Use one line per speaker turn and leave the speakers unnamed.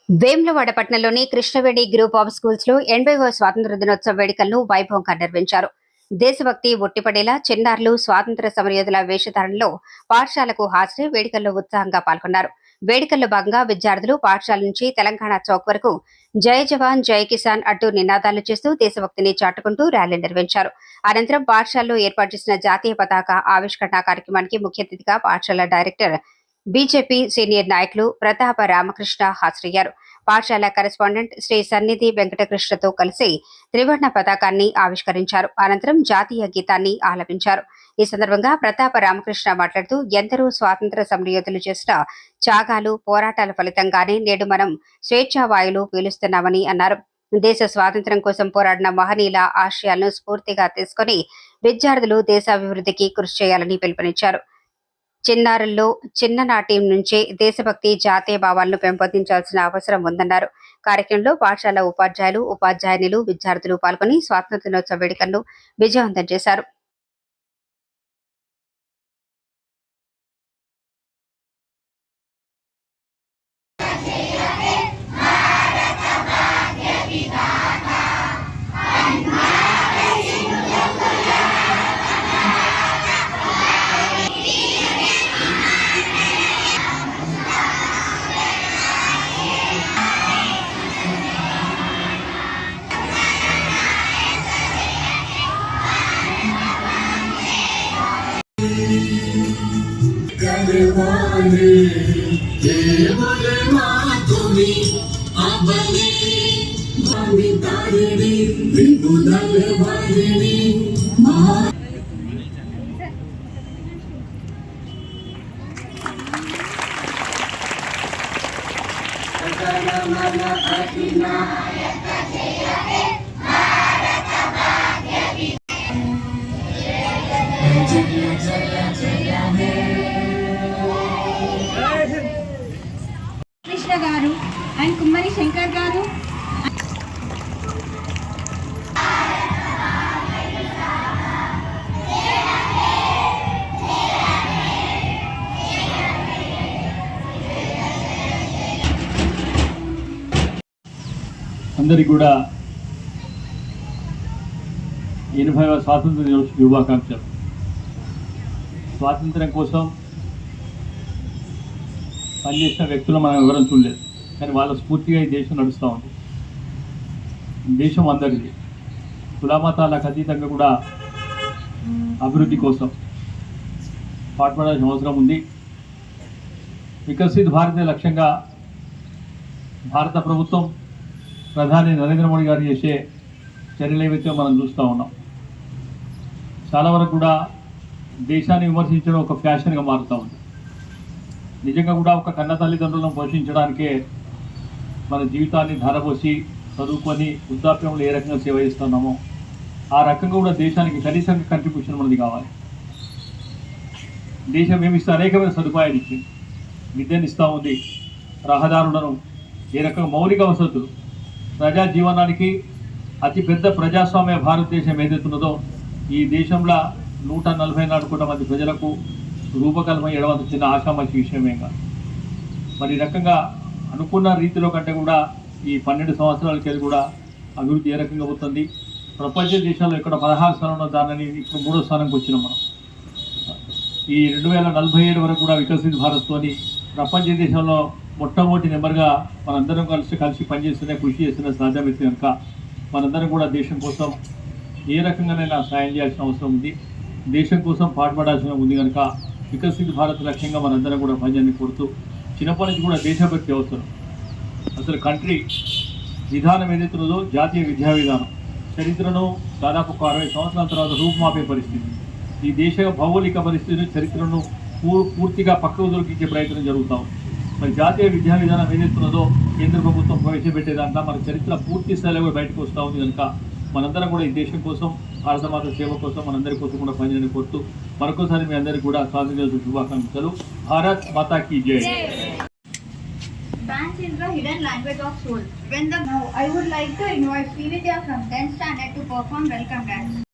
వేములవాడ పట్టణంలోని Krishnaveni group of schools లో 80వ స్వాతంత్ర దినోత్సవ వేడుకలను వైభవంగా నిర్వహించారు. దేశభక్తి ఒట్టిపడేలా చిన్నారులు స్వాతంత్ర సమరయోధుల వేషధారణలో పాఠశాలకు హాజరై వేడుకల్లో ఉత్సాహంగా పాల్గొన్నారు. వేడుకల్లో భాగంగా విద్యార్థులు పాఠశాల నుంచి తెలంగాణ చౌక్ వరకు జై జవాన్ జై కిసాన్ అంటూ నినాదాలు చేస్తూ దేశభక్తిని చాటుకుంటూ ర్యాలీ నిర్వహించారు. అనంతరం పాఠశాలలో ఏర్పాటు చేసిన జాతీయ పతాక ఆవిష్కరణ కార్యక్రమానికి ముఖ్య అతిథిగా పాఠశాల డైరెక్టర్ బీజేపీ సీనియర్ నాయకులు ప్రతాప రామకృష్ణ హాజరయ్యారు. పాఠశాల కరెస్పాండెంట్ శ్రీ సన్నిధి వెంకటకృష్ణతో కలిసి త్రివర్ణ పతాకాన్ని ఆవిష్కరించారు. అనంతరం జాతీయ గీతాన్ని ఆలపించారు. ఈ సందర్భంగా ప్రతాప రామకృష్ణ మాట్లాడుతూ ఎందరో స్వాతంత్ర సమరయోధులు చేసిన త్యాగాలు పోరాటాల ఫలితంగానే నేడు మనం స్వేచ్ఛా వాయువులు పీలుస్తున్నామని అన్నారు. దేశ స్వాతంత్ర్యం కోసం పోరాడిన మహనీయుల ఆశయాలను స్ఫూర్తిగా తీసుకుని విద్యార్థులు దేశాభివృద్ధికి కృషి చేయాలని పిలుపునిచ్చారు. చిన్నారుల్లో చిన్ననాటి నుంచే దేశభక్తి జాతీయ భావాలను పెంపొందించాల్సిన అవసరం ఉందన్నారు. కార్యక్రమంలో పాఠశాల ఉపాధ్యాయులు ఉపాధ్యాయునులు విద్యార్థులు పాల్గొని స్వాతంత్ర దినోత్సవ వేడుకలను విజయవంతం చేశారు.
కృష్ణ గారు అండ్ కుమ్మరి శంకర్ గారు
అందరికీ కూడా 80వ స్వాతంత్ర దినోత్సవ శుభాకాంక్షలు. స్వాతంత్ర్యం కోసం పనిచేసిన వ్యక్తులు మనం ఎవరం చూడలేదు, కానీ వాళ్ళ స్ఫూర్తిగా ఈ దేశం నడుస్తూ ఉంది. దేశం అందరిది, కులమతాలకు అతీతంగా కూడా అభివృద్ధి కోసం పాటుపడాల్సిన అవసరం ఉంది. వికసిత్ భారతీయ లక్ష్యంగా భారత ప్రభుత్వం ప్రధాని నరేంద్ర మోడీ గారు చేసే చర్యలు ఏవైతే మనం చూస్తూ ఉన్నాం. చాలా వరకు కూడా దేశాన్ని విమర్శించడం ఒక ఫ్యాషన్గా మారుతూ ఉంది. నిజంగా కూడా ఒక కన్న తల్లిదండ్రులను పోషించడానికే మన జీవితాన్ని ధారపోసి చదువుకొని వృద్ధాప్యంలో ఏ రకంగా సేవ చేస్తున్నామో ఆ రకంగా కూడా దేశానికి కనీసంగా కంట్రిబ్యూషన్ మనది కావాలి. దేశం ఏమిస్తే అనేకమైన సదుపాయాలు ఇచ్చింది, విద్యను ఇస్తూ ఉంది, రహదారులను, ఏ రకంగా మౌలిక వసతులు, ప్రజా జీవనానికి అతిపెద్ద ప్రజాస్వామ్య భారతదేశం ఏదైతున్నదో ఈ దేశంలో 144 కోట్ల మంది ప్రజలకు రూపకల్పన చేయడం అంత చిన్న ఆశామాషి విషయమే కాదు. మరి ఈ రకంగా అనుకున్న రీతిలో కంటే కూడా ఈ 12 సంవత్సరాలకి కూడా అభివృద్ధి ఏ రకంగా అవుతుంది. ప్రపంచ దేశాల్లో ఇక్కడ 16 స్థానంలో దానిని ఇప్పుడు 3వ స్థానంకి వచ్చినాం మనం. ఈ 2047 వరకు కూడా వికసిత్ భారత్తోని ప్రపంచ దేశంలో మొట్టమొదటి నెంబర్గా మనందరం కలిసి పనిచేస్తూనే కృషి చేస్తున్న సాధ్యమైతే కనుక మనందరం కూడా దేశం కోసం ఏ రకంగానైనా సాయం చేయాల్సిన అవసరం ఉంది. దేశం కోసం పాటుపడాల్సిన ఉంది కనుక వికసిత్ భారత్ లక్ష్యంగా మనందరం కూడా పనిచేయాలని కోరుతూ చిన్నప్పటి నుంచి కూడా దేశభక్తి అవసరం. అసలు కంట్రీ విధానం ఏదైతున్నదో జాతీయ విద్యా విధానం చరిత్రను దాదాపు 60 సంవత్సరాల తర్వాత రూపుమాపే పరిస్థితి. ఈ దేశ భౌగోళిక పరిస్థితిని చరిత్రను పూర్తిగా పక్కకు దొరికించే ప్రయత్నం జరుగుతాం. మరి జాతీయ విద్యా విధానం ఏదైతున్నదో కేంద్ర ప్రభుత్వం ప్రవేశపెట్టేదాంట్లో మన చరిత్ర పూర్తి స్థాయిలో బయటకు వస్తూ ఉంది కనుక మనందరం కూడా ఈ దేశం కోసం భారతమాత సేవ కోసం మనందరి కోసం కూడా పనిచేయని కోరుతూ మరొకసారి మీ అందరికీ కూడా స్వాతంత్ర శుభాకాంక్షలు. భారత్ మాతా కీ జై.
Dance is the hidden language of soul. Now I would like to invite Srividya from 10th standard to perform welcome dance.